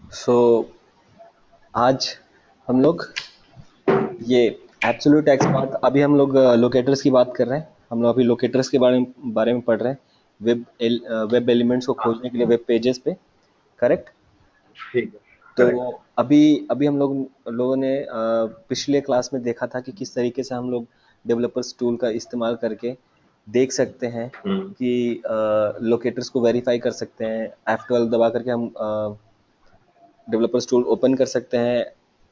सो आज हम लोग ये एब्सोल्यूट एक्स बात, अभी हम लोग लोकेटर्स की बात कर रहे हैं। हम लोग अभी लोकेटर्स के बारे में पढ़ रहे हैं। वेब एलिमेंट्स को हाँ, खोजने के लिए वेब पेजेस पे। करेक्ट। ठीक है। तो करेक्ट। अभी अभी हम लोगों ने पिछले क्लास में देखा था कि किस तरीके से हम लोग डेवलपर्स टूल का इस्तेमाल करके देख सकते हैं हम्म। कि लोकेटर्स को वेरीफाई कर सकते हैं। F12 दबा करके हम डेवलपर्स टूल ओपन कर सकते हैं।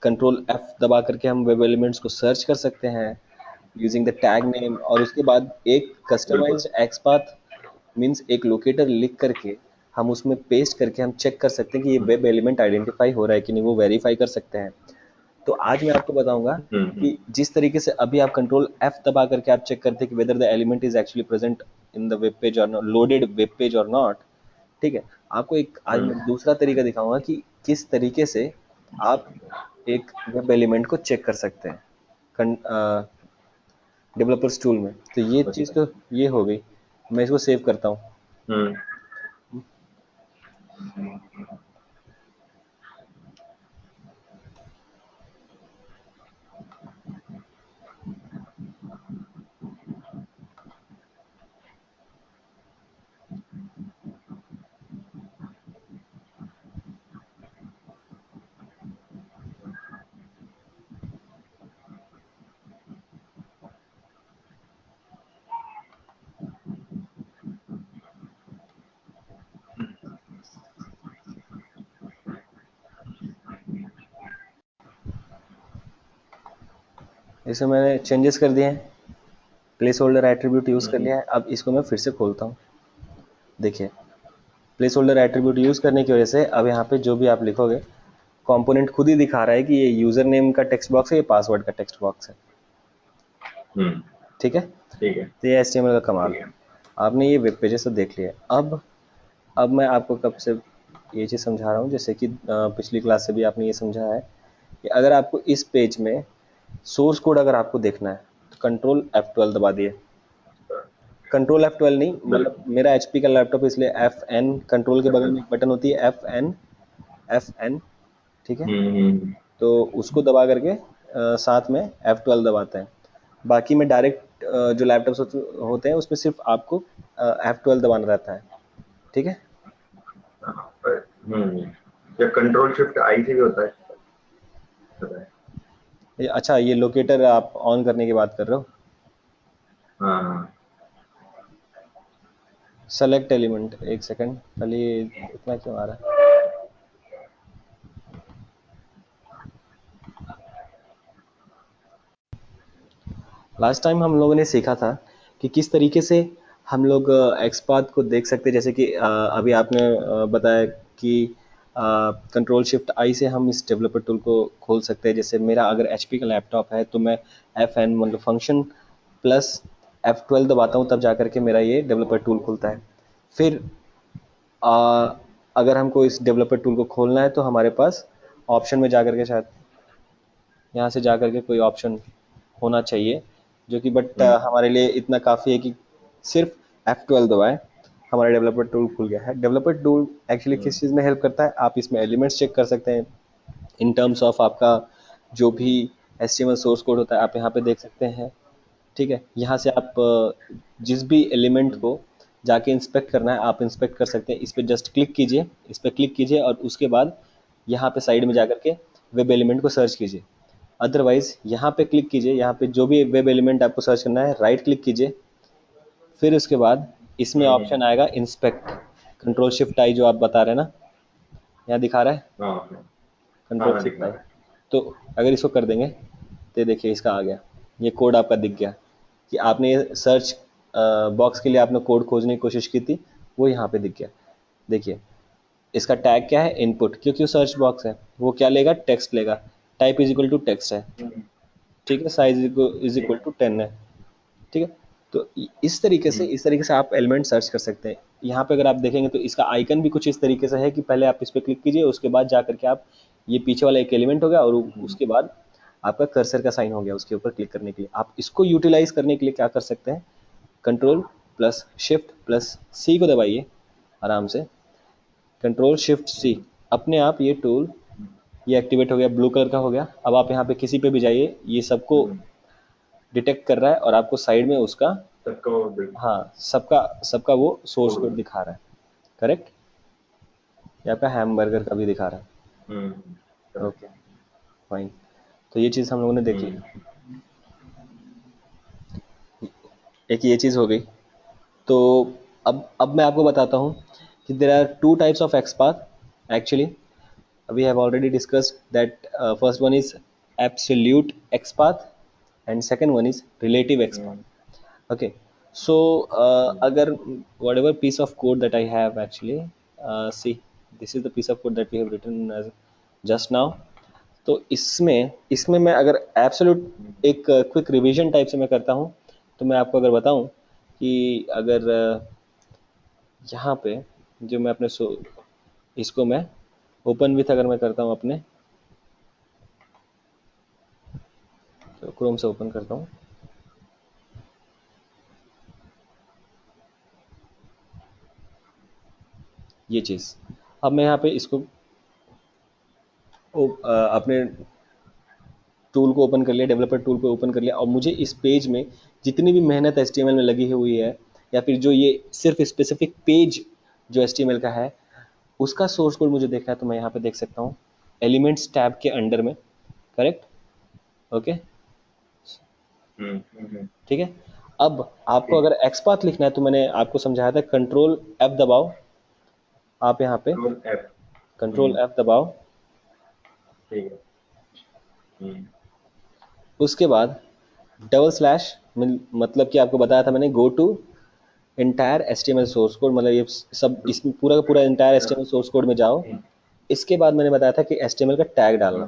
कंट्रोल F दबा करके हम वेब एलिमेंट्स को सर्च कर सकते हैं यूजिंग द टैग नेम। और उसके बाद एक बिल्कुल। कस्टमाइज्ड एक्सपाथ मीन्स एक लोकेटर लिख करके हम उसमें पेस्ट करके हम चेक कर सकते हैं कि ये हम्म। वेब एलिमेंट आइडेंटिफाई हो रहा है कि नहीं, वो वेरीफाई कर सकते हैं। तो आज मैं आपको बताऊंगा हम्म। कि जिस तरीके से अभी आप कंट्रोल F दबा करके आप चेक करते हैं कि whether the element is actually present in the web page और लोडेड वेब पेज और नॉट। ठीक है। आपको एक आज हम्म। मैं दूसरा तरीका दिखाऊंगा कि किस तरीके से आप एक वेब एलिमेंट को चेक कर सकते हैं डेवलपर्स टूल में। तो ये चीज़ अच्छा। तो ये हो गई। मैं इसको सेव करता हूँ। हम्म। इसमें मैंने चेंजेस कर दिए हैं। प्लेस होल्डर एट्रीब्यूट यूज़ कर हम्म। लिया है। अब इसको मैं फिर से खोलता हूँ। देखिए, प्लेस होल्डर एट्रीब्यूट यूज़ करने की वजह से अब यहाँ पे जो भी आप लिखोगे कंपोनेंट खुद ही दिखा रहा है कि ये यूज़र नेम का टेक्स्ट बॉक्स है, ये पासवर्ड का टेक्स्ट बॉक्स है। हम्म। ठीक है। ठीक है। तो ये HTML का कमाल ठीक है। है। आपने ये वेब पेजेस तो देख लिया। अब मैं आपको कब से ये चीज़ समझा रहा हूँ, जैसे कि पिछली क्लास से भी आपने ये समझा है कि अगर आपको इस पेज में सोर्स कोड अगर आपको देखना है तो कंट्रोल F12 दबा दिए। कंट्रोल F12 नहीं, मतलब बिल्कुल। मेरा HP का लैपटॉप है इसलिए FN, कंट्रोल के बगल में एक बटन होती है FN। ठीक है। हम्म। तो उसको दबा करके साथ में F12 दबाते हैं। बाकी में डायरेक्ट जो लैपटॉप्स होते हैं उसमें सिर्फ आपको F12 दबाना रहता है। ठीक है। हम्म। या कंट्रोल शिफ्ट आई से भी होता है, पता है। अच्छा, ये लोकेटर आप ऑन करने की बात कर रहे हो। हाँ। सेलेक्ट एलिमेंट, एक सेकंड, खाली इतना क्यों आ रहा है। लास्ट टाइम हम लोगों ने सीखा था कि किस तरीके से हम लोग एक्सपाथ को देख सकते हैं। जैसे कि अभी आपने बताया कि कंट्रोल शिफ्ट आई से हम इस डेवलपर टूल को खोल सकते हैं। जैसे मेरा अगर HP का लैपटॉप है तो मैं FN मतलब फंक्शन प्लस F12 दबाता हूँ, तब जा करके मेरा ये डेवलपर टूल खुलता है। फिर अगर हमको इस डेवलपर टूल को खोलना है तो हमारे पास ऑप्शन में जा करके शायद यहाँ से जा करके कोई ऑप्शन होना चाहिए जो कि बट हम्म। हमारे लिए इतना काफ़ी है कि सिर्फ F12 दबाएं, हमारा डेवलपर टूल खुल गया है। डेवलपर टूल एक्चुअली हम्म। किस चीज़ में हेल्प करता है, आप इसमें एलिमेंट्स चेक कर सकते हैं इन टर्म्स ऑफ आपका जो भी HTML सोर्स कोड होता है आप यहाँ पे देख सकते हैं। ठीक है। यहाँ से आप जिस भी एलिमेंट को जाके इंस्पेक्ट करना है आप इंस्पेक्ट कर सकते हैं। इस पर जस्ट क्लिक कीजिए, इस पर क्लिक कीजिए और उसके बाद यहाँ पे साइड में जा करके वेब एलिमेंट को सर्च कीजिए। अदरवाइज यहाँ पे क्लिक कीजिए, यहाँ पे जो भी वेब एलिमेंट आपको सर्च करना है राइट क्लिक कीजिए। फिर उसके बाद इसमें हम्म। ऑप्शन आएगा इंस्पेक्ट। कंट्रोल शिफ्ट आई जो आप बता रहे हैं ना, यहाँ दिखा रहा है हाँ। हाँ, कंट्रोल हाँ, शिफ्ट दिखा आई। रहा है। तो अगर इसको कर देंगे तो ये देखिए इसका आ गया, ये कोड आपका दिख गया कि आपने ये सर्च बॉक्स के लिए आपने कोड खोजने की कोशिश की थी, वो यहाँ पे दिख गया। देखिए इसका टैग क्या है, इनपुट, क्योंकि सर्च बॉक्स है वो क्या लेगा, टेक्स्ट लेगा। Type is equal to text है। हम्म। ठीक है। साइज इज ठीक इक्वल है। टू 10 है। ठीक है। तो इस तरीके से आप एलिमेंट सर्च कर सकते हैं। यहाँ पे अगर आप देखेंगे तो इसका आइकन भी कुछ इस तरीके से है कि पहले आप इस पर क्लिक कीजिए, उसके बाद जा करके आप ये पीछे वाला एक एलिमेंट हो गया और हम्म। उसके बाद आपका कर्सर का साइन हो गया उसके ऊपर क्लिक करने के लिए। आप इसको यूटिलाइज करने के लिए क्या कर सकते हैं, control plus shift plus C को दबाइए आराम से। Control shift C. अपने आप ये टूल ये एक्टिवेट हो गया, ब्लू कलर का हो गया। अब आप यहाँ पे किसी पे भी जाइए, ये सबको डिटेक्ट कर रहा है और आपको साइड में उसका, सबका वो हाँ, सबका सबका वो सोर्स कोड दिखा रहा है। करेक्ट? ये आपका हैमबर्गर का भी दिखा रहा है। Okay, fine. तो ये चीज़ हम लोगों ने देख ली। एक ये चीज़ हो गई। तो अब मैं आपको बताता हूँ कि there are two types of XPath actually. We have already discussed that first one is absolute XPath and second one is relative XPath. Okay, so agar whatever piece of code that I have actually, see, this is the piece of code that we have written as just now. तो इसमें इसमें मैं अगर absolute एक quick revision type से मैं करता हूँ, तो मैं आपको अगर बताऊँ कि अगर यहाँ पे जो मैं अपने इसको मैं ओपन विथ अगर मैं करता हूँ अपने, तो क्रोम से ओपन करता हूँ। ये चीज़ अब मैं यहाँ पे इसको अपने टूल को ओपन कर लिया, डेवलपर टूल को ओपन कर लिया, और मुझे इस पेज में जितनी भी मेहनत HTML में लगी हुई है, या फिर जो ये सिर्फ स्पेसिफिक पेज जो HTML का है उसका सोर्स कोड मुझे देखना है, तो मैं यहाँ पे देख सकता हूँ एलिमेंट्स टैब के अंडर में। करेक्ट? ओके, ठीक है। अब आपको अगर एक्सपाथ लिखना है तो मैंने आपको समझाया था, कंट्रोल F दबाओ, आप यहाँ पे कंट्रोल F दबाओ, ठीक है। उसके बाद डबल स्लैश, मतलब कि आपको बताया था मैंने, go to entire HTML source code, मतलब ये सब इसमें पूरा का पूरा इंटायर HTML सोर्स कोड में जाओ। इसके बाद मैंने बताया था कि HTML का टैग डालना।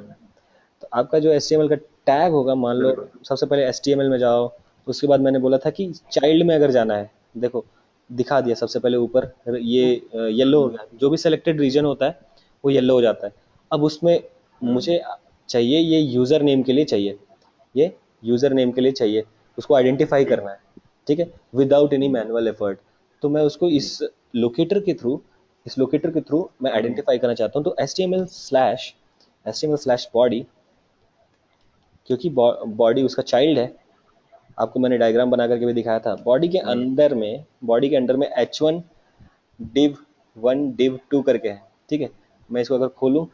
तो आपका जो HTML का टैग होगा, मान लो सबसे पहले HTML में जाओ, उसके बाद मैंने बोला था कि चाइल्ड में अगर जाना है, देखो दिखा दिया सबसे पहले ऊपर, ये येलो हो गया, जो भी सेलेक्टेड रीजन होता है वो येलो हो जाता है। अब उसमें मुझे चाहिए, ये यूज़र नेम के लिए चाहिए, ये यूज़र नेम के लिए चाहिए, उसको आइडेंटिफाई करना है, ठीक है, विदाउट एनी मैनुअल एफर्ट। तो मैं उसको इस लोकेटर के थ्रू मैं आइडेंटिफाई करना चाहता हूँ। तो HTML बॉडी, क्योंकि बॉडी उसका चाइल्ड है, आपको मैंने डायग्राम बना करके भी दिखाया था। बॉडी के अंदर में H1 div1 div2 करके है, ठीक है। मैं इसको अगर खोलूं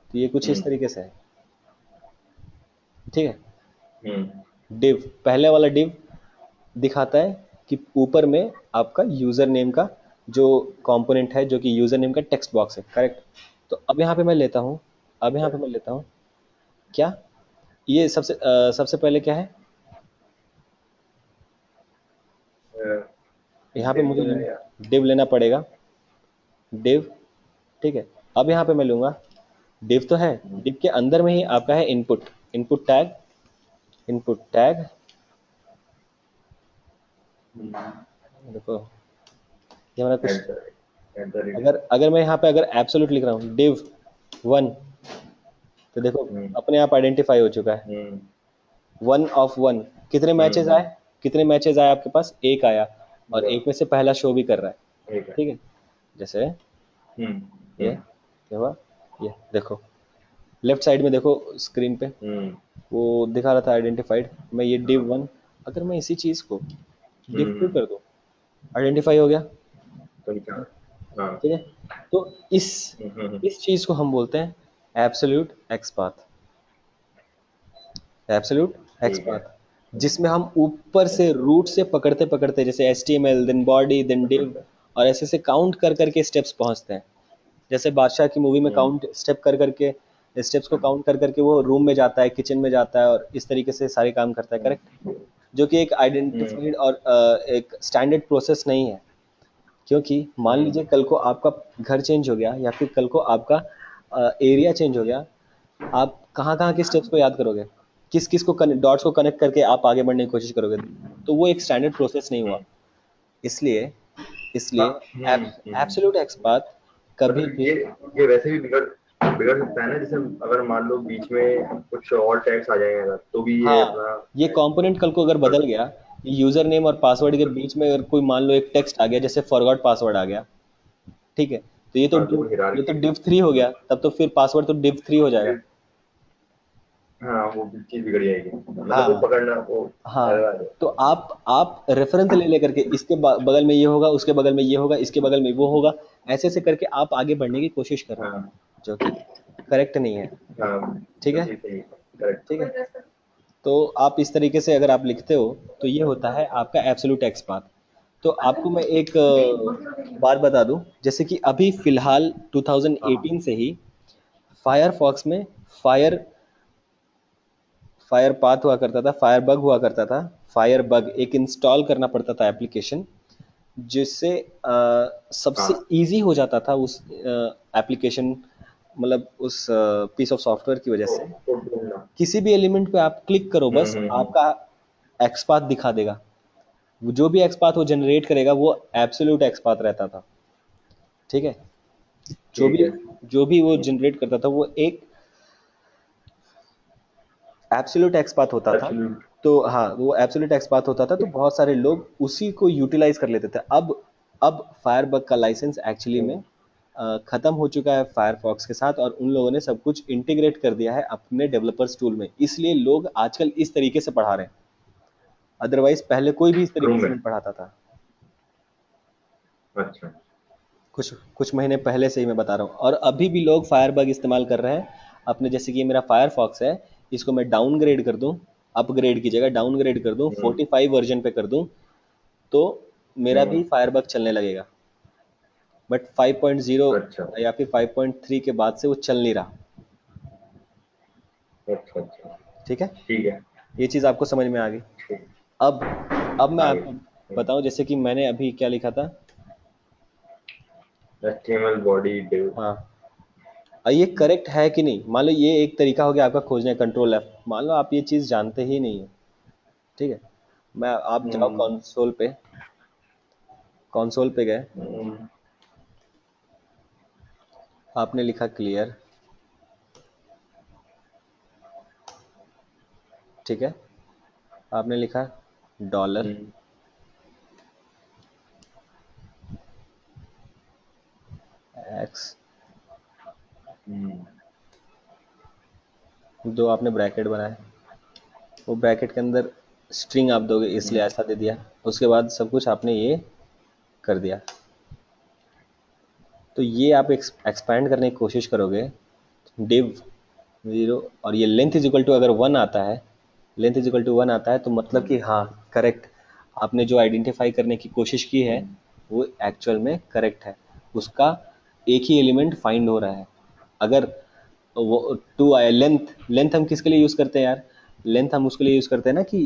तो ये कुछ इस तरीके से है, ठीक है। div, पहले वाला div दिखाता है कि ऊपर में आपका यूज़र नेम का जो कंपोनेंट है, जो कि यूज़र नेम का टेक्स्ट बॉक्स है। करेक्ट? तो अब यहाँ पे मैं लेता हूँ, क्या ये सबसे पहले क्या है, यहाँ पे मुझे div लेना पड़ेगा, div, ठीक है। अब यहाँ पे मैं लूँगा div, तो है div के अंदर में ही आपका है इनपुट टैग। देखो ये हमारा कुछ, अगर मैं यहाँ पे अगर एब्सोल्यूट लिख रहा हूँ div1, तो देखो अपने आप आइडेंटिफाई हो चुका है, 1 of 1। कितने मैचेस आए आपके पास? एक आया, और एक में से पहला शो भी कर रहा है, ठीक है। जैसे ये क्या हुआ, ये देखो लेफ्ट साइड में देखो स्क्रीन पे वो दिखा रहा था आइडेंटिफाइड। मैं ये div1, अगर मैं इसी चीज़ को div2 कर दूं, आइडेंटिफाई हो गया, ठीक है। तो इस चीज़ को हम बोलते हैं एब्सोल्यूट एक्सपाथ, जिसमें हम ऊपर से रूट से पकड़ते पकड़ते, जैसे HTML then body then div, और ऐसे से काउंट कर करके स्टेप्स पहुंचते हैं। जैसे बादशाह की मूवी में काउंट स्टेप्स को काउंट कर करके वो रूम में जाता है, किचन में जाता है, और इस तरीके से सारे काम करता है। करेक्ट? जो कि एक आइडेंटिफाइड और एक स्टैंडर्ड प्रोसेस नहीं है, क्योंकि मान लीजिए कल को आपका घर चेंज हो गया, या फिर कल को आपका एरिया चेंज हो गया, आप कहाँ कहाँ के स्टेप्स को याद करोगे, किस किस को डॉट्स को कनेक्ट करके आप आगे बढ़ने की कोशिश करोगे, तो वो एक स्टैंडर्ड प्रोसेस नहीं हुआ। इसलिए एब्सोल्यूट एक्सपाथ कभी भी ये वैसे भी बिगड़ सकता है ना, जैसे अगर मान लो बीच में कुछ और टैग्स आ जाएगा तो भी ये अपना ये कंपोनेंट कल को अगर बदल गया, यूजर नेम और पासवर्ड के बीच में अगर कोई मान लो एक टेक्स्ट आ गया, जैसे फॉरगॉट पासवर्ड आ गया, ठीक है, तो ये तो हाँ तो वो ये तो हिरार्की div 3 हो गया, तब तो फिर पासवर्ड तो div 3 हो जाएगा। हाँ वो चीज बिगड़ जाएगी, मतलब वो हाँ पकड़ना वो हाँ। एरर है। तो आप रेफरेंस ले लेकर के इसके बगल में ये होगा, उसके बगल में ये होगा, इसके बगल में वो होगा, ऐसे ऐसे करके आप आगे बढ़ने की कोशिश कर रहे हो, हाँ जो कि करेक्ट नहीं है। हाँ ठीक जो है। कि सही करेक्ट। ठीक है। तो आप इस तरीके से अगर आप लिखते हो तो ये होता है आपका एब्सोल्यूट एक्स पाथ। तो आपको मैं एक बात बता दूं, जैसे कि अभी फिलहाल हाँ 2018 से ही फायरफॉक्स में फायर फायर पाथ हुआ करता था, फायर बग हुआ करता था। फायर बग एक इंस्टॉल करना पड़ता था एप्लीकेशन, जिससे सबसे हाँ इजी हो जाता था उस एप्लीकेशन, मतलब उस पीस ऑफ सॉफ्टवेयर की वजह से। तो ढूंढना। किसी भी एलिमेंट पे आप क्लिक करो, बस हम्म। आपका एक्सपाथ दिखा देगा। जो भी एक्सपाथ वो जनरेट करेगा वो एब्सोल्यूट एक्सपाथ रहता था। ठीक है। जो ठीक भी है। जो भी वो जनरेट करता था वो एक एब्सोल्यूट एक्सपाथ होता था। एब्सोल्यूट। तो हाँ, वो एब्सोल्यूट एक्सपाथ होता था, तो बहुत सारे लोग उसी को यूटिलाइज कर लेते थे। अब फायरबग का लाइसेंस एक्चुअली में खत्म हो चुका है फायरफॉक्स के साथ, और उन लोगों ने सब कुछ इंटीग्रेट कर दिया है अपने डेवलपर्स टूल में, इसलिए लोग आजकल इस तरीके से पढ़ा रहे हैं। अदरवाइज पहले कोई भी इस तरीके क्रोम से में। नहीं पढ़ाता था। अच्छा। कुछ कुछ महीने पहले से ही मैं बता रहा हूँ, और अभी भी लोग फायरबग इस्तेमाल कर रहे हैं अपने। जैसे कि ये मेरा फायरफॉक्स है, इसको मैं डाउनग्रेड कर दूं, अपग्रेड की जगह डाउनग्रेड कर दूं, हम्म 45 वर्जन पे कर दूं, तो मेरा भी हम्म। फायरबग चलने लगेगा। बट 5.0 अच्छा या फिर 5.3 के बाद से वो चल नहीं रहा। अच्छा अच्छा। ठीक है। ठीक है। ये चीज़ आपको समझ में आ गई। ठीक। अब अब मैं आगे। आपको बताऊं, जैसे कि मैंने अभी क्या लिखा था। HTML body div. हाँ, और ये करेक्ट है कि नहीं, मान लो ये एक तरीका हो गया आपका खोजने का, कंट्रोल एफ। मान लो आप ये चीज़ जानते ही नहीं है। ठीक है। मैं आप जाओ हम्म कंसोल पे गए, हम्म आपने लिखा क्लियर। ठीक है। आपने लिखा डॉलर हम्म एक्स, हम्म दो आपने ब्रैकेट बनाए, वो ब्रैकेट के अंदर स्ट्रिंग आप दोगे इसलिए हम्म। ऐसा दे दिया। उसके बाद सब कुछ आपने ये कर दिया। तो ये आप एक्सपैंड करने की कोशिश करोगे, डिव 0, और ये लेंथ इज इक्वल टू अगर 1 आता है, लेंथ इज इक्वल टू 1 आता है, तो मतलब कि हाँ, करेक्ट। आपने जो आइडेंटिफाई करने की कोशिश की है हम्म। वो एक्चुअल में करेक्ट है। उसका एक ही एलिमेंट फाइंड हो रहा है। अगर वो 2 आया, लेंथ लेंथ हम किसके लिए यूज़ करते हैं यार? लेंथ हम उसके लिए यूज़ करते हैं ना कि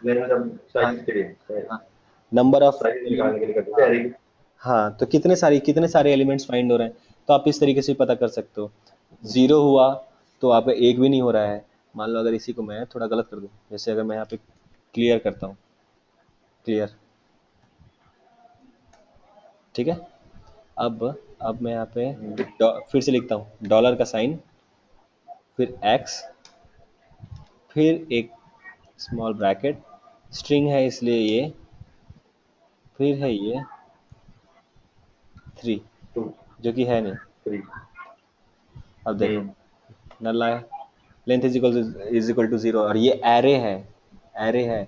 लेंथ हम हाँ साइज के लिए, हाँ, नंबर ऑफ साइज एलिमेंट। निकालने के लिए करते थे हाँ अरे की। हाँ, तो कितने सारे एलिमेंट्स फाइंड हो रहे हैं, तो आप इस तरीके से भी पता कर सकते हो। ज़ीरो हुआ तो आपका एक भी नहीं हो रहा है। मान लो अगर इसी को मैं थोड़ा गलत कर दूं, जैसे अगर मैं यहाँ पे क्लियर करता हूँ, क्लियर। ठीक है। अब मैं यहाँ पे फिर से लिखता हूँ डॉलर का साइन, फिर एक्स, फिर एक स्मॉल ब्रैकेट, स्ट्रिंग है इसलिए ये, फिर है ये 3, टू जो कि है नहीं। थ्री। अब देखो, हम्म नल आया, लेंथ इज इक्वल टू 0, और ये एरे है, एरे है।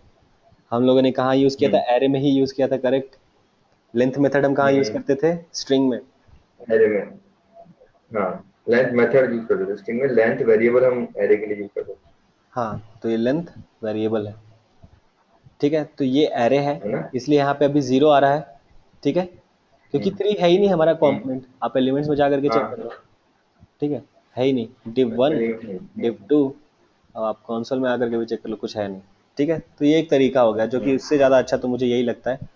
हम लोगों ने कहाँ यूज़ किया था? हम्म एरे में ही यूज़ किया था, करेक्ट। लेंथ मेथड हम कहाँ यूज़ हम्म। करते थे? स्ट्रिंग में। एरे में। हाँ लेंथ मेथड यूज करते थे स्ट्रिंग में, लेंथ वेरिएबल हम एरे के लिए यूज करते हाँ, तो ये लेंथ वेरिएबल है। ठीक है, तो ये एरे है, थे, है ना। इसलिए यहाँ पे अभी 0 आ रहा है। ठीक है, क्योंकि हम्म 3 है ही नहीं हमारा हम्म। कंपोनेंट। आप एलिमेंट्स में जा करके चेक कर हाँ लो। ठीक है ही नहीं। डिव 1, डिव 2, अब आप कंसोल में आकर के भी चेक कर लो, कुछ है नहीं। ठीक है, तो ये एक तरीका हो गया, जो कि हम्म उससे ज़्यादा अच्छा तो मुझे यही लगता है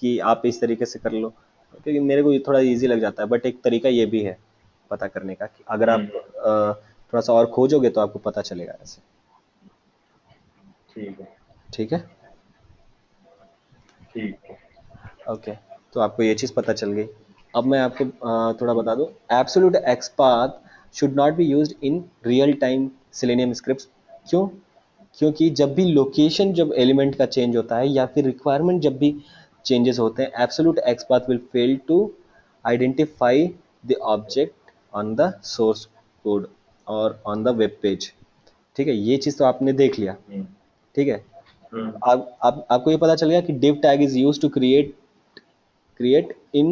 कि आप इस तरीके से कर लो, क्योंकि मेरे को ये थोड़ा इजी लग जाता है। बट एक तरीका ये भी है पता करने का, कि अगर आप हम्म। थोड़ा सा और खोजोगे तो आपको पता चलेगा ऐसे। ठीक है। ठीक है। ठीक है। ओके, तो आपको ये चीज़ पता चल गई। अब मैं आपको थोड़ा बता दूं, absolute XPath should not be used in real time selenium scripts. क्यों? क्योंकि जब भी लोकेशन, जब एलिमेंट का चेंज होता है या फिर रिक्वायरमेंट जब भी चेंजेस होते हैं, absolute XPath will fail to identify the object on the source code और ऑन द वेब पेज। ठीक है, ये चीज़ तो आपने देख लिया। ठीक है, हम्म, आप आपको ये पता चल गया कि div tag is used to create in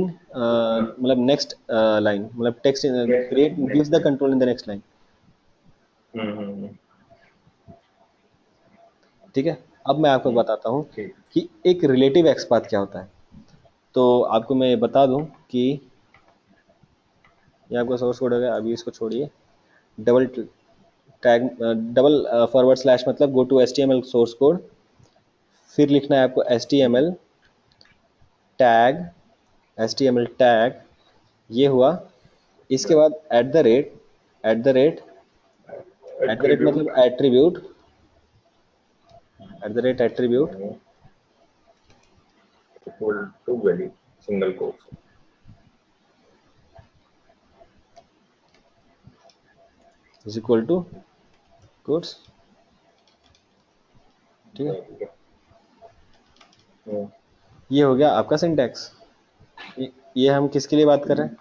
मतलब next line, मतलब text create gives next the line. control in the next line। हम्म। ठीक है, अब मैं आपको बताता हूँ ठीक। कि एक रिलेटिव एक्सपाथ क्या होता है। तो आपको मैं बता दूं कि ये आपका सोर्स कोड हो गया, अभी इसको छोड़िए। Double tag double forward slash मतलब go to HTML source code, फिर लिखना है आपको HTML टैग, HTML टैग ये हुआ। इसके बाद एट द रेट मतलब attribute attribute equal to value single quotes. Is equal to quotes. ठीक है, ठीक है। हम्म, ये हो गया आपका सिंटैक्स। ये हम किसके लिए बात कर रहे हैं?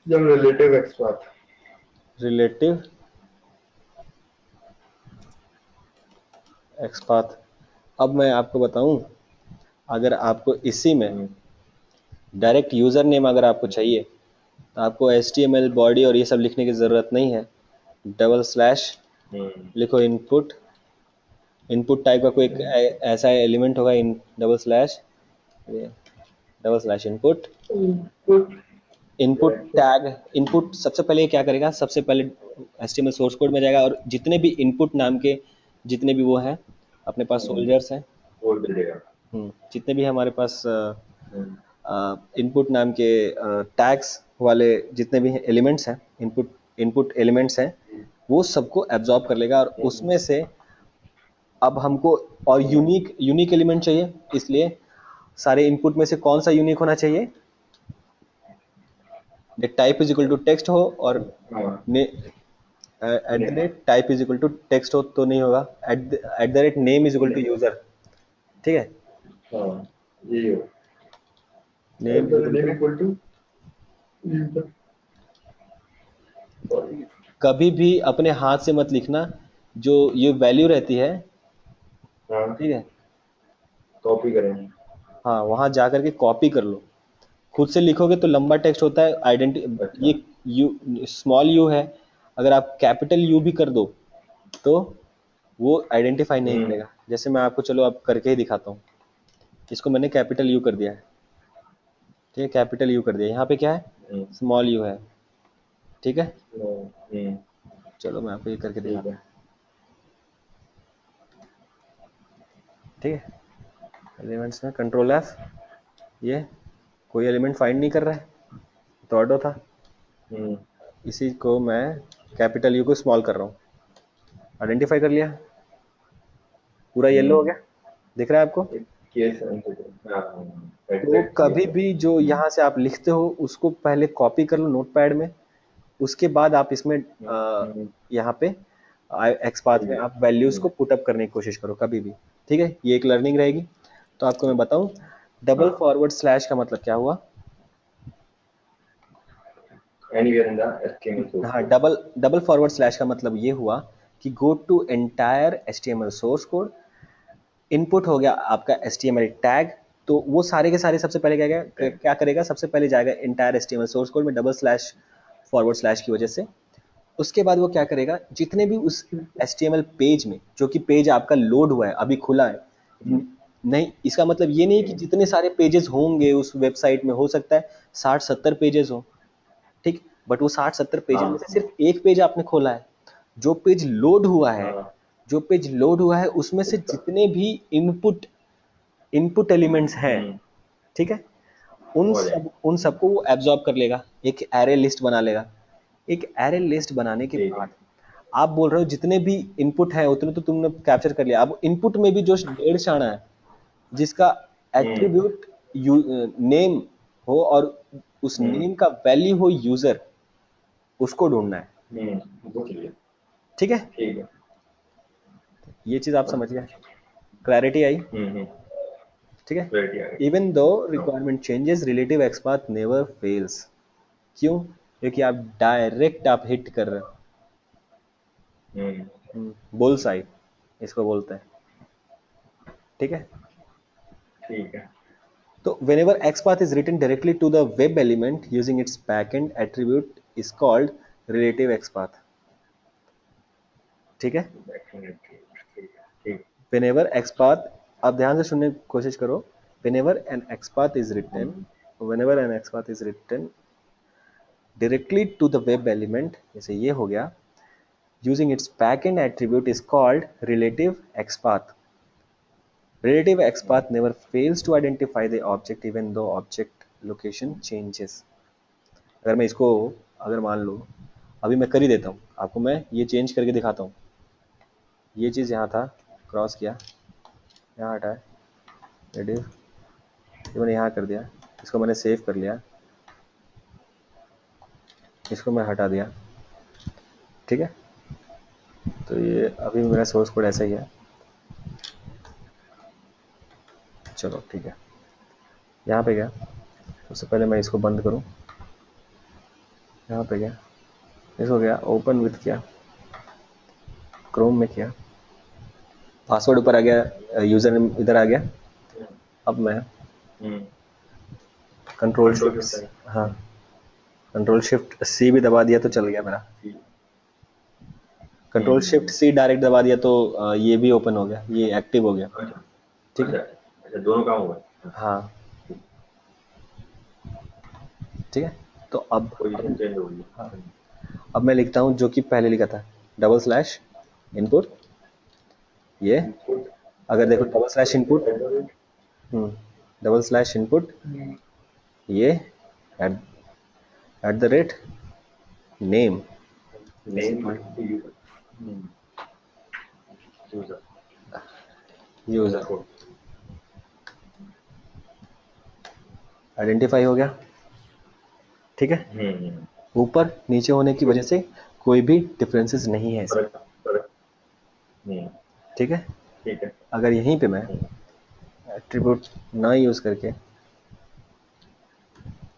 जब रिलेटिव एक्सपाथ। Relative XPath. अब मैं आपको बताऊं, अगर आपको इसी में हम्म, डायरेक्ट यूज़र नेम अगर आपको चाहिए तो आपको HTML बॉडी और ये सब लिखने की ज़रूरत नहीं है। डबल स्लैश हम्म, लिखो इनपुट, इनपुट टाइप का कोई एक ऐसा एलिमेंट होगा, in double slash input, input input tag. Input सबसे पहले क्या करेगा, सबसे पहले HTML सोर्स कोड में जाएगा और जितने भी इनपुट नाम के जितने भी वो हैं अपने पास सोल्जर्स हैं, बोल दीजिएगा। जितने भी हमारे पास हम्म, इनपुट नाम के टैग्स वाले जितने भी एलिमेंट्स हैं, इनपुट इनपुट एलिमेंट्स हैं, वो सबको एब्जॉर्ब कर लेगा। और हम्म, उसमें से अब हमको और हम्म, यूनिक यूनिक एलिमेंट चाहिए, इसलिए सारे इनपुट में से कौन सा यूनिक होना चाहिए? Type is equal to text हो और हाँ, at the rate type is equal to text हो तो नहीं होगा, at the rate name is equal to user. ठीक है, हाँ, ये हो। Name is equal name to, equal to user. Sorry. कभी भी अपने हाथ से मत लिखना, जो ये वैल्यू रहती है। हाँ, ठीक है, कॉपी करें। हाँ वहाँ जा करके कॉपी कर लो। खुद से लिखोगे तो लंबा टेक्स्ट होता है, आइडेंटि अच्छा। ये यू स्मॉल यू है, अगर आप कैपिटल यू भी कर दो तो वो आइडेंटिफाई नहीं हम्म, करेगा। जैसे मैं आपको चलो अब करके ही दिखाता हूँ। इसको मैंने कैपिटल यू कर दिया है। ठीक है, कैपिटल यू कर दिया, यहाँ पे क्या है, हम्म, स्मॉल यू है। ठीक है, हम्म, चलो मैं आपको ये करके ठीक दिखाता है। हूँ। ठीक है, एलिमेंट्स में कंट्रोल एफ, ये कोई एलिमेंट फाइंड नहीं कर रहा है तो ऑटो था, हम्म, इसी को मैं कैपिटल यू को स्मॉल कर रहा हूँ, आइडेंटिफाई कर लिया, पूरा येलो हो हम्म, गया, दिख रहा है आपको? एक केस सेंसिटिव। हाँ, तो एग्जैक्ट कभी केस है। भी जो यहाँ से आप लिखते हो उसको पहले कॉपी कर लो नोटपैड में, उसके बाद आप इसमें हम्म, यहाँ पे एक्सपाथ ठीक में है। आप वैल्यूज को पुटअप करने की कोशिश करो कभी भी। ठीक है, ये एक लर्निंग रहेगी। तो आपको मैं बताऊं, डबल हाँ, फॉरवर्ड स्लैश का मतलब क्या हुआ? Anywhere in the HTML source हाँ, code. Double double forward slash का मतलब ये हुआ कि go to entire HTML source code, input हो गया आपका HTML टैग। तो वो सारे के सारे सबसे पहले क्या करेगा, सबसे पहले जाएगा एंटायर HTML सोर्स कोड में डबल स्लैश फॉरवर्ड स्लैश की वजह से। उसके बाद वो क्या करेगा, जितने भी उस HTML पेज में, जो कि पेज आपका लोड हुआ है अभी खुला है, नहीं इसका मतलब ये नहीं कि जितने सारे पेजेस होंगे उस वेबसाइट में, हो सकता है 60-70 पेजेस हो। ठीक, बट वो 60-70 पेजेस में से हाँ, सिर्फ एक पेज आपने खोला है। जो पेज लोड हुआ है, हाँ, जो पेज लोड हुआ है उसमें से उसका। जितने भी इनपुट इनपुट एलिमेंट्स हैं, हम्म, ठीक है, वो आ जाएंगे। उन सबको वो एब्जॉर्ब कर लेगा, एक एरे लिस्ट बना लेगा। एक एरे लिस्ट बनाने के ठीक है। बाद आप बोल रहे हो जितने भी इनपुट है उतने तो तुमने कैप्चर कर लिया, अब इनपुट में भी जो ढेर सारा है जिसका हम्म, एट्रीब्यूट नेम हो और उस हम्म, नेम का वैल्यू हो यूजर, उसको ढूंढना है। वो चलिए। ठीक है, ठीक है। ये चीज आप समझ गए, क्लैरिटी आई? हम्म, ठीक है। क्लैरिटी आ गई। Even though requirement changes relative XPath never fails. क्यों? क्योंकि आप डायरेक्ट आप हिट कर रहे हो, बुल्स आई इसको बोलते हैं। ठीक है। ठीक है। तो whenever XPath is written directly to the web element using its backend attribute is called relative XPath। ठीक है। ठीक। whenever XPath, आप ध्यान से सुनने की कोशिश करो। whenever an XPath is written hmm, whenever an XPath is written directly to the web element, जैसे ये हो गया, using its backend attribute is called relative XPath। relative XPath never fails to identify the object even though object location changes। अगर मैं इसको, अगर मान लो अभी मैं कर ही देता हूँ आपको, मैं ये चेंज करके दिखाता हूँ। ये चीज़ यहाँ था, क्रॉस किया, यहाँ हटाया, रेडियो, ये मैंने यहाँ कर दिया, इसको मैंने सेव कर लिया, इसको मैं हटा दिया। ठीक है। तो ये अभी मेरा सोर्स कोड ऐसा ही है। चलो ठीक है, यहाँ पे गया, सबसे पहले मैं इसको बंद करूँ, यहाँ पे गया, इसको गया ओपन विथ किया, क्रोम में किया, पासवर्ड ऊपर आ गया, यूज़र नेम इधर आ गया। अब मैं कंट्रोल कंट्रोल शिफ्ट, करता है। हाँ कंट्रोल शिफ्ट सी भी दबा दिया तो चल गया मेरा। कंट्रोल शिफ्ट सी डायरेक्ट दबा दिया तो ये भी ओपन हो गया, ये एक्टिव हो गया। अच्छा ठीक अच्छा है। अच्छा, दोनों काम हुआ। हाँ ठीक है। तो पोजीशन चेंज हो गई। हाँ, अब मैं लिखता हूँ जो कि पहले लिखा था, डबल स्लैश इनपुट, ये इनपुट अगर देखो double slash input, double slash input, ये एट द रेट नेम, जैसे नेम कोई यूजर यूज़र अंडरस्कोर। आइडेंटिफाई हो गया। ठीक है। ऊपर नीचे होने की वजह से कोई भी डिफरेंसेस नहीं है इसमें। फर्क फर्क। ठीक है। ठीक है। अगर यहीं पे मैं एट्रीब्यूट ना यूज़ करके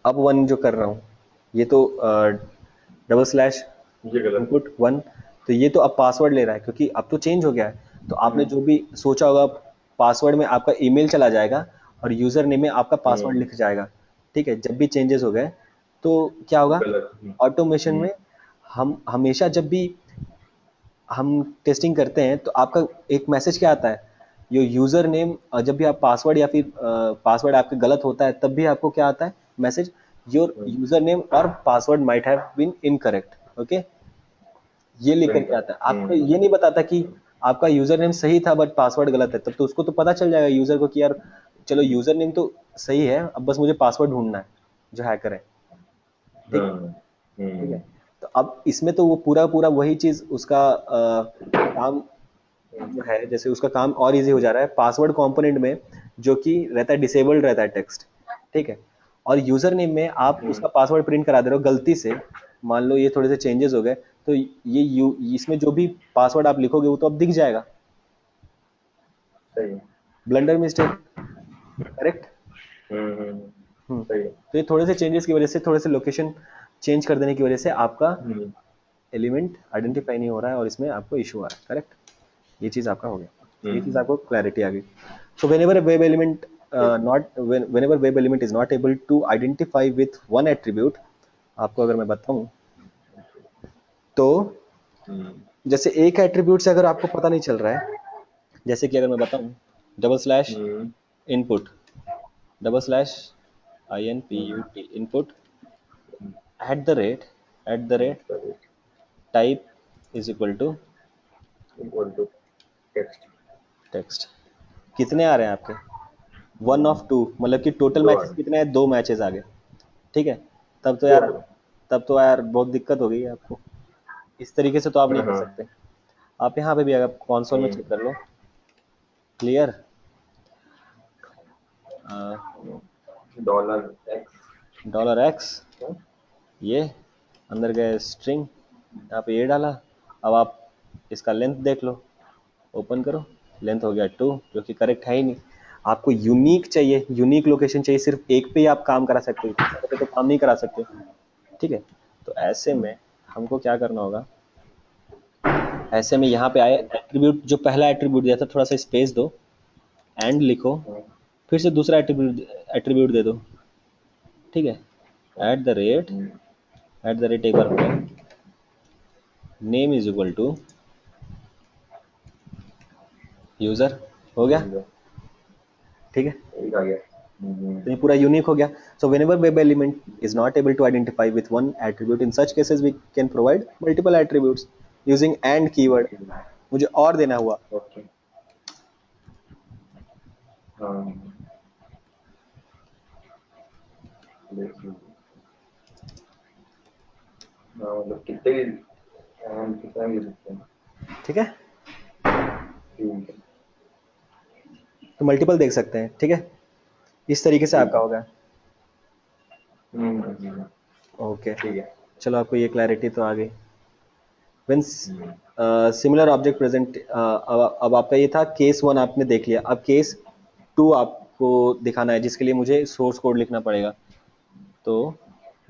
अब वन जो कर रहा हूँ, ये तो डबल स्लैश ये गलत इनपुट वन, तो ये तो अब पासवर्ड ले रहा है क्योंकि अब तो चेंज हो गया है। तो आपने है। जो भी सोचा होगा, पासवर्ड में आपका ईमेल चला जाएगा और यूज़र नेम में आपका पासवर्ड लिख जाएगा। ठीक है। जब भी चेंजेस हो गए तो क्या होगा, गलत। ऑटोमेशन में हम हमेशा जब भी हम टेस्टिंग करते हैं तो आपका एक मैसेज क्या आता है, यो यूज़र नेम, जब भी आप पासवर्ड या फिर पासवर्ड आपका गलत होता है तब भी आपको क्या आता है मैसेज, योर यूज़र नेम और password might have been incorrect. Okay, ये लिख करके आता है, आपको ये नहीं बताता कि आपका यूज़र नेम सही था बट पासवर्ड गलत है। तब तो उसको तो पता चल जाएगा यूज़र को कि यार चलो यूज़र नेम तो सही है, अब बस मुझे पासवर्ड ढूंढना है जो हैकर है। ठीक है। ठीक है। तो अब इसमें तो वो पूरा पूरा वही चीज़ उसका काम जो है, जैसे उसका काम और इजी हो जा रहा है पासवर्ड कंपोनेंट में, जो कि रहता है डिसेबल्ड रहता है टेक्स्ट। ठीक है। और यूज़र नेम में आप उसका पासवर्ड प्रिंट करा दे रहे हो गलती से, मान लो ये थोड़े से चेंजेस हो गए, तो इसमें जो भी पासवर्ड आप लिखोगे वो तो अब दिख जाएगा। सही। Blunder mistake, correct. सही। तो ये थोड़े से चेंजेस की वजह से, थोड़े से लोकेशन चेंज कर देने की वजह से आपका एलिमेंट आइडेंटिफाई नहीं हो रहा है और इसमें आपको इशू आ रहा है। करेक्ट। ये चीज़ आपका हो गया, ये चीज़ आपको क्लैरिटी आ गई। सो whenever a web element whenever web element is not able to identify with one attribute, आपको अगर मैं बताऊं तो जैसे एक एट्रीब्यूट से अगर आपको पता नहीं चल रहा है, जैसे कि अगर मैं बताऊं double slash input, double slash input input at the rate type is equal to equal to text. Text. कितने आ रहे हैं आपके, वन ऑफ टू, मतलब कि टोटल दो मैचेस कितने हैं, दो मैचेस आ गए। ठीक है। तब तो यार तब तो यार बहुत दिक्कत हो गई है आपको, इस तरीके से तो आप नहीं कर सकते। आप यहाँ पे भी अगर कॉन्सोल में चेक कर लो, clear, dollar X. Dollar X, ये अंदर गए स्ट्रिंग, यहाँ पे ये डाला। अब आप इसका लेंथ देख लो, ओपन करो, लेंथ हो गया 2, जो कि करेक्ट है ही नहीं। आपको यूनिक चाहिए, यूनिक लोकेशन चाहिए, सिर्फ एक पे ही आप काम करा सकते हो, दूसरे पे तो काम नहीं करा सकते, ठीक है। तो ऐसे में हमको क्या करना होगा, ऐसे में यहाँ पे आए एट्रीब्यूट, जो पहला एट्रीब्यूट दिया था थोड़ा सा स्पेस दो, एंड लिखो, फिर से दूसरा एट्रीब्यूट एट्रीब्यूट दे दो, ठीक है। At the rate, at the rate एक बार हो गया, name is equal to user, हो गया, ठीक है। एक आ गया। तो ये पूरा यूनिक हो गया। So whenever web element is not able to identify with one attribute, in such cases we can provide multiple attributes using and keyword. मुझे और देना हुआ, ओके, हाँ देखिए, हाँ मतलब कितने भी हम कितना भी ले सकते हैं। ठीक है। ठीक है, तो मल्टीपल देख सकते हैं, ठीक है। इस तरीके से ठीक आपका है। होगा। हम्म, ओके, ठीक है। चलो आपको ये क्लैरिटी तो आ गई। When सिमिलर ऑब्जेक्ट प्रेजेंट, अब आपका ये था केस 1 आपने देख लिया, अब केस 2 आपको दिखाना है, जिसके लिए मुझे सोर्स कोड लिखना पड़ेगा। तो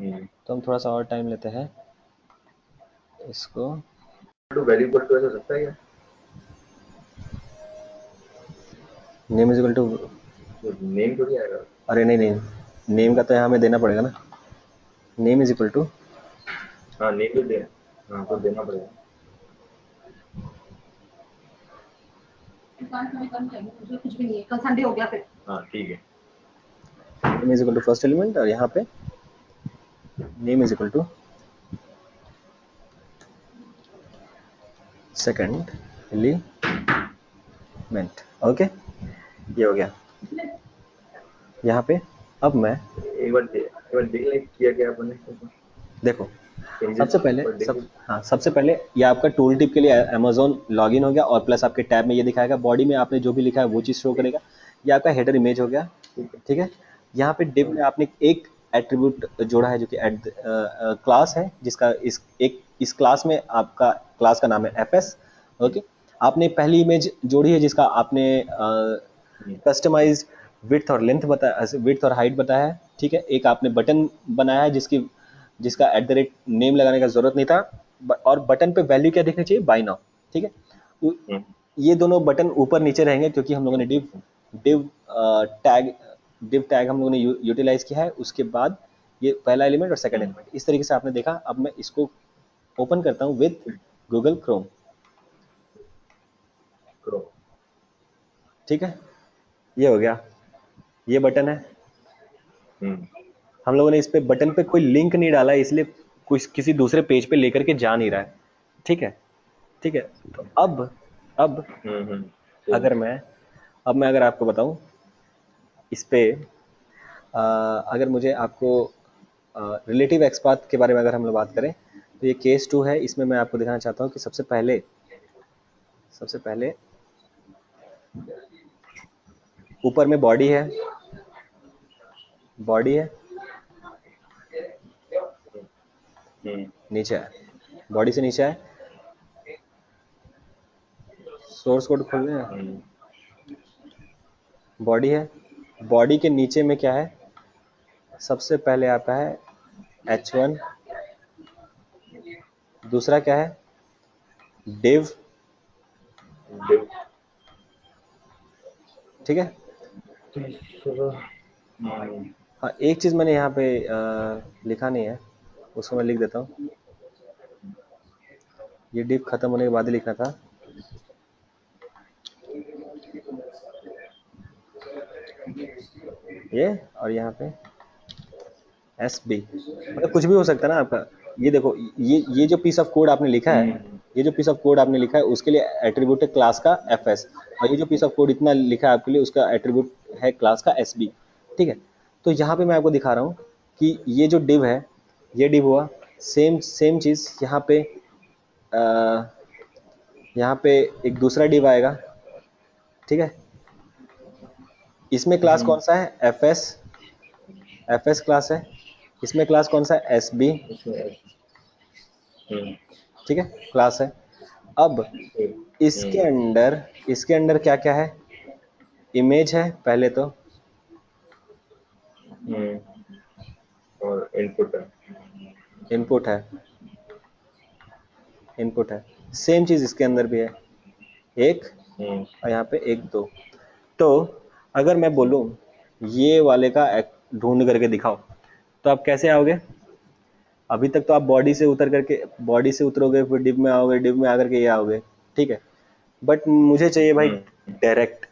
तो हम थोड़ा सा और टाइम लेते हैं इसको। तो वैल्यू इक्वल टू ऐसा हो सकता है क्या? Name is equal to, name थोड़ी आएगा। अरे नहीं नहीं, नेम का तो यहाँ हमें देना पड़ेगा ना। नेम इज इक्वल टू, हाँ नेम तो दे, हाँ तो देना पड़ेगा। कुछ भी नहीं है, कल संडे हो गया फिर। हाँ ठीक है। Name is equal to first element, और यहाँ पे name is equal to second element. Okay, ये हो गया यहाँ पे। अब मैं एक बार देख ले किया क्या अपन ने। देखो, चेंजेस सबसे पहले पर देख ले। हाँ, सबसे पहले ये आपका टूल टिप के लिए अमेजोन लॉगिन हो गया, और प्लस आपके टैब में ये दिखाएगा, बॉडी में आपने जो भी लिखा है वो चीज़ शो करेगा। ये आपका हेडर इमेज हो गया, ठीक है। ठीक है। यहाँ पे डिव में आपने एक एट्रीब्यूट जोड़ा है जो कि क्लास है, जिसका इस क्लास में आपका क्लास का नाम है एफएस। ओके, आपने पहली इमेज जोड़ी है जिसका आपने कस्टमाइज विड्थ और लेंथ बताया, विड्थ और हाइट बताया है, ठीक है। एक आपने बटन बनाया है जिसका एट द रेट नेम लगाने का जरूरत नहीं था, और बटन पे वैल्यू क्या दिखनी चाहिए, बाय नाउ, ठीक है। तो ये दोनों बटन ऊपर नीचे रहेंगे, क्योंकि हम लोगों ने div div tag div tag हम लोगों ने यूटिलाइज किया है। उसके बाद ये पहला एलिमेंट और सेकंड एलिमेंट, इस तरीके से आपने देखा। अब मैं इसको ओपन करता हूँ विद गूगल क्रोम, करो। ठीक है। ये हो गया, ये बटन है। हम्म, हम लोगों ने इस पे बटन पे कोई लिंक नहीं डाला है, इसलिए कुछ किसी दूसरे पेज पे लेकर के जा नहीं रहा है, ठीक है, ठीक है। तो अब ठीक अगर है। मैं अब मैं अगर आपको बताऊं इस पे, अगर मुझे आपको रिलेटिव एक्सपाथ के बारे में अगर हम लोग बात करें, तो ये केस 2 है। इसमें मैं आपको दिखाना चाहता हूँ कि सबसे पहले ऊपर में बॉडी है, नीचे है, बॉडी से नीचे है, सोर्स कोड खोल रहे हैं, बॉडी है, बॉडी के नीचे में क्या है, सबसे पहले आपका है h1, दूसरा क्या है, div, ठीक है। हाँ, एक चीज़ मैंने यहाँ पे लिखा नहीं है, उसको मैं लिख देता हूँ। ये div खत्म होने के बाद ही लिखना था। ये और यहाँ पे एस बी, मतलब कुछ भी हो सकता है ना आपका। ये देखो, ये जो पीस ऑफ कोड आपने लिखा है, ये जो पीस ऑफ कोड आपने लिखा है उसके लिए एट्रीब्यूट है क्लास का एफ एस, और ये जो पीस ऑफ कोड इतना लिखा है आपके लिए उसका एट्रीब्यूट है क्लास का एस बी, ठीक है। तो यहाँ पे मैं आपको दिखा रहा हूँ कि ये जो डिव है, ये डिव हुआ, सेम सेम चीज़ यहाँ पे एक दूसरा डिव आएगा, ठीक है। इसमें क्लास कौन सा है, एफ एस क्लास है। इसमें क्लास कौन सा है, एस बी, ठीक है, क्लास है। अब इसके अंदर क्या क्या है, इमेज है पहले तो, और इनपुट है। इनपुट है, इनपुट है। सेम चीज इसके अंदर भी है, एक हम्म और यहाँ पे एक दो। तो अगर मैं बोलूँ ये वाले का ढूंढ करके दिखाओ, तो आप कैसे आओगे? अभी तक तो आप बॉडी से उतर करके, बॉडी से उतरोगे, फिर डिव में आओगे, डिव में आकर के ये आओगे, ठीक है। बट मुझे चाहिए भाई हम्म डायरेक्ट,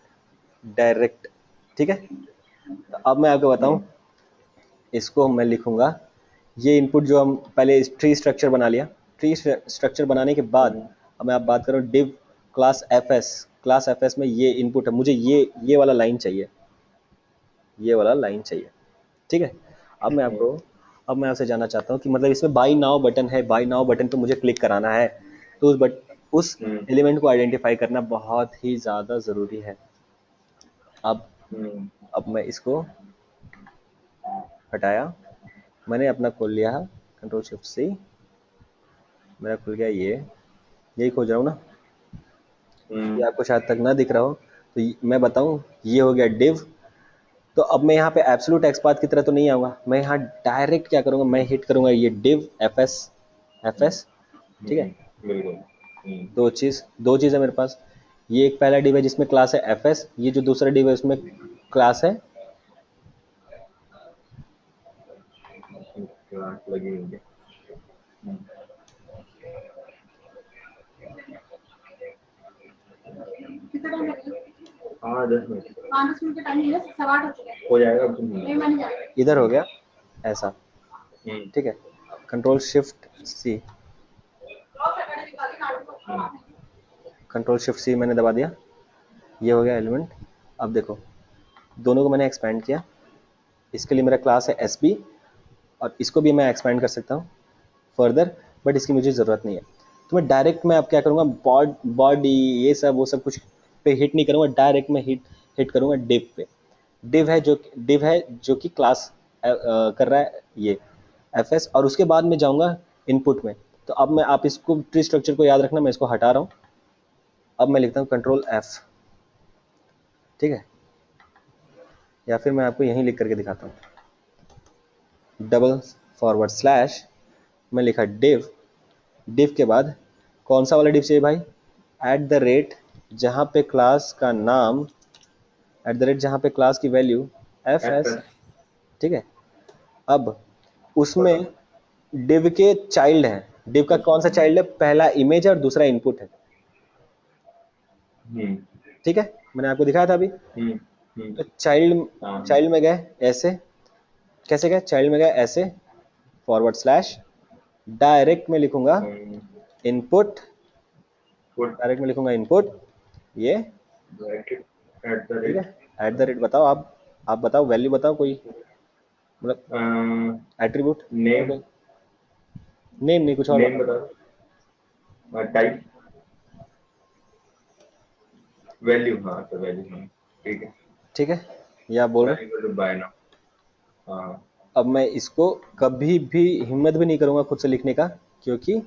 डायरेक्ट, ठीक है। तो अब मैं आपको बताऊं, हम्म इसको मैं लिखूंगा, ये इनपुट जो हम पहले ट्री स्ट्रक्चर बना लिया, ट्री स्ट्रक्चर बनाने के बाद हम्म अब मैं आप बात करूं div class FS, class FS में ये इनपुट है, मुझे ये वाला लाइन चाहिए, ये वाला लाइन चाहिए, ठीक है। अब मैं हम्म आपको, अब मैं आपसे जानना चाहता हूँ कि मतलब इसमें बाई नाउ बटन है, बाई नाउ बटन पे मुझे क्लिक कराना है, तो उस हम्म एलिमेंट को आइडेंटिफाई करना बहुत ही ज़्यादा ज़रूरी है। अब हम्म अब मैं इसको हटाया, मैंने अपना खोल लिया है, कंट्रोल शिफ्ट सी, मेरा खुल गया ये, यही खोज रहा हूँ ना, ये आपको शायद तक ना दिख रहा हो, तो मैं बताऊँ, ये हो गया डिव। तो अब मैं यहाँ पे एब्सोल्यूट एक्सपाथ की तरह तो नहीं आऊँगा, मैं यहाँ डायरेक्ट क्या करूँगा, मैं हिट करूँगा ये डिव एफएस, एफएस, ठीक है। बिल्कुल। दो चीज़ है मेरे पास, ये एक पहला डिव है जिसमें क्लास है एफएस, ये जो दूसरा डिव है उसमें क्लास है, क्लास लगी हुई है। हम्म, कितना टाइम लगेगा? हाँ 10 मिनट 5 10 मिनट का टाइम है, 7:08 हो चुके हैं। हो जाएगा अब नहीं मान जाएगा। इधर हो गया ऐसा, हम्म ठीक है। Control shift C, control shift C मैंने दबा दिया, ये हो गया एलिमेंट। अब देखो, दोनों को मैंने एक्सपेंड किया, इसके लिए मेरा क्लास है एस बी, और इसको भी मैं एक्सपेंड कर सकता हूँ फर्दर, बट इसकी मुझे ज़रूरत नहीं है। तो मैं डायरेक्ट में अब क्या करूँगा, बॉडी ये सब वो सब कुछ पे हिट नहीं करूँगा, डायरेक्ट में हिट करूँगा डिव पे। डिव है जो कि क्लास कर रहा है ये एफ एस, और उसके बाद मैं जाऊँगा इनपुट में। तो अब मैं, आप इसको ट्री स्ट्रक्चर को याद रखना, मैं इसको हटा रहा हूँ। अब मैं लिखता हूँ कंट्रोल एफ, ठीक है, या फिर मैं आपको यहीं लिख करके दिखाता हूँ, डबल फॉरवर्ड स्लैश, मैं लिखा डिव, डिव के बाद कौन सा वाला डिव चाहिए भाई, एट द रेट जहाँ पे क्लास का नाम, एट द रेट जहाँ पे क्लास की value F F S, S ठीक है। अब पता। उसमें डिव के चाइल्ड हैं, डिव का कौन सा चाइल्ड है, पहला इमेज है और दूसरा इनपुट है, हम्म ठीक है, मैंने आपको दिखाया था अभी। हम्म हम्म तो चाइल्ड, हाँ चाइल्ड में गए ऐसे, कैसे गए, चाइल्ड में गए ऐसे, फॉरवर्ड स्लैश, डायरेक्ट में लिखूंगा इनपुट, पुट डायरेक्ट में लिखूंगा इनपुट ये, ब्रैकेट एट द ठीक है। रेट एट द रेट बताओ, आप बताओ वैल्यू बताओ कोई, मतलब एट्रीब्यूट बताओ नेम, कोई, नेम नहीं कुछ और नेम बताओ। बता दो, टाइप, वैल्यू, हाँ तो वैल्यू, हाँ ठीक है। ठीक है, ये आप बोल रहे वैल्यू टू बाय नाउ, हाँ हो। अब मैं इसको कभी भी हिम्मत भी नहीं करूंगा खुद से लिखने का, क्योंकि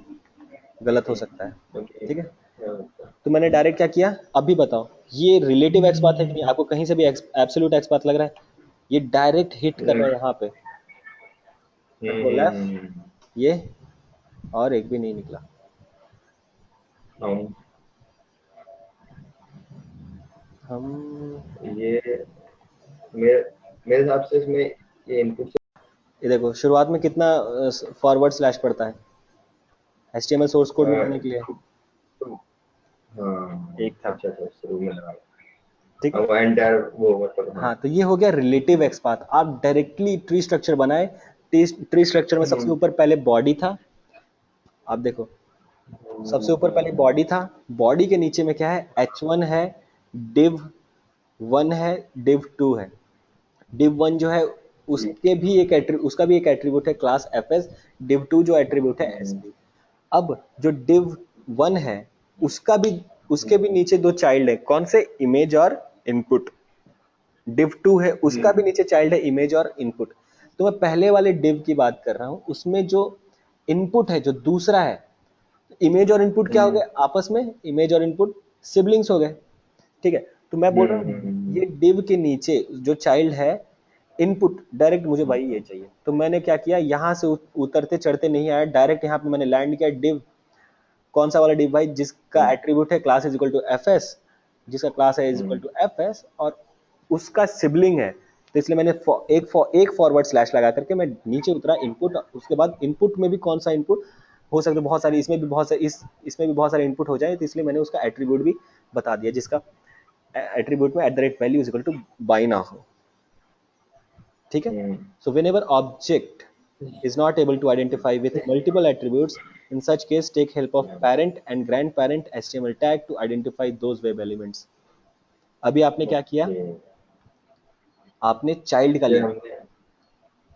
गलत हो सकता है, ओके ठीक है। क्या होता है। तो मैंने डायरेक्ट क्या किया, अभी बताओ ये रिलेटिव एक्स बात है कि नहीं, आपको कहीं से भी एब्सोल्यूट एक्स बात लग रहा है, ये डायरेक्ट हिट कर रहा है यहाँ पे, कंट्रोल एफ, हम्म ये, और एक भी नहीं निकला। हम हम, ये मेरे मेरे हिसाब से इसमें ये इनपुट से ये देखो शुरुआत में कितना फॉरवर्ड स्लैश पड़ता है HTML सोर्स कोड में जाने के लिए, हाँ एक था, अच्छा अच्छा शुरू में लगा, ठीक है। अब एंटायर वो मतलब हाँ। हाँ, तो ये हो गया रिलेटिव एक्स पाथ, आप डायरेक्टली ट्री स्ट्रक्चर बनाए, ट्री स्ट्रक्चर में सबसे हम्म, ऊपर पहले बॉडी था, आप देखो सबसे ऊपर पहले बॉडी था, बॉडी के नीचे में क्या है, H1 है, div 1 है, div 2 है। div 1 जो है ठीक, उसके भी एक उसका भी एक एट्रीब्यूट है क्लास fs, div 2 जो एट्रीब्यूट है sp। अब जो div 1 है उसका भी, उसके भी नीचे दो चाइल्ड है, कौन से, इमेज और इनपुट। div 2 है उसका भी नीचे चाइल्ड है इमेज और इनपुट। तो मैं पहले वाले div की बात कर रहा हूं, उसमें जो इनपुट है जो दूसरा है, इमेज और इनपुट क्या हो गए आपस में, इमेज और इनपुट सिबलिंग्स हो गए, ठीक है। तो मैं बोल रहा हूँ ये div के नीचे जो child है इनपुट डायरेक्ट मुझे भाई ये चाहिए, तो मैंने क्या किया, यहाँ से उतरते चढ़ते नहीं आया, डायरेक्ट यहाँ पे मैंने लैंड किया div। कौन सा वाला div भाई, जिसका एट्रीब्यूट है class is equal to fs, जिसका क्लास है इज इक्वल टू fs और उसका सिबलिंग है, तो इसलिए मैंने एक फॉरवर्ड स्लैश लगा करके मैं नीचे उतरा इनपुट। उसके बाद इनपुट में भी कौन सा इनपुट हो सकता है, बहुत सारे, इसमें भी बहुत सारे, इसमें भी बहुत सारे इनपुट हो जाए, तो इसलिए मैंने उसका एट्रीब्यूट भी बता दिया, जिसका एट्रीब्यूट में @value is equal two by ना हो, ठीक है। So whenever object is not able to identify with multiple attributes, in such case take help of parent and grandparent HTML tag to identify those web elements। अभी आपने क्या किया, आपने child का लिया,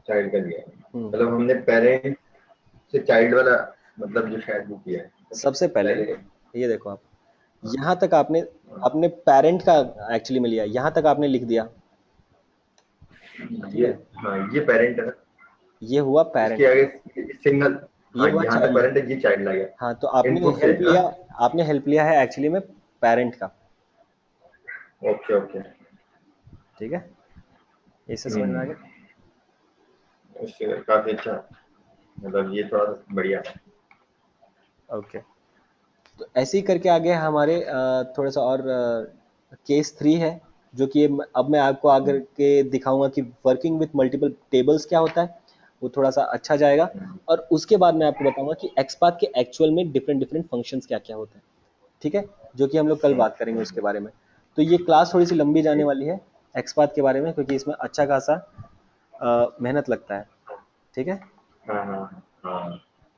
चाइल्ड का लिया, मतलब हमने पेरेंट से चाइल्ड वाला मतलब जो शायद वो किया है सबसे पहले। ये देखो आप, यहाँ तक आपने अपने पेरेंट का एक्चुअली में लिया, यहाँ तक आपने लिख दिया, ये हाँ ये पेरेंट है, ये हुआ पेरेंट, इसके आगे सिंगल, ये हुआ यहाँ तक पेरेंट है, ये चाइल्ड लगा। हाँ, तो आपने हेल्प लिया है एक्चुअली में पेरेंट का। ओके ओके, ठीक है, इससे समझ में आ गया, उससे काफी अच्छा, मतलब ये थोड़ा सा बढ़िया है। ओके, तो ऐसे ही करके आगे हमारे थोड़ा सा और केस 3 है, जो कि अब मैं आपको आगे के दिखाऊंगा कि वर्किंग विथ मल्टीपल टेबल्स क्या होता है, वो थोड़ा सा अच्छा जाएगा। और उसके बाद मैं आपको बताऊंगा कि XPath के एक्चुअल में डिफरेंट फंक्शंस क्या क्या होते हैं, ठीक है, जो कि हम लोग कल बात करेंगे उसके बारे में। तो ये क्लास थोड़ी सी लंबी जाने वाली है XPath के बारे में, क्योंकि इसमें अच्छा खासा मेहनत लगता है, ठीक है। हाँ हाँ हाँ,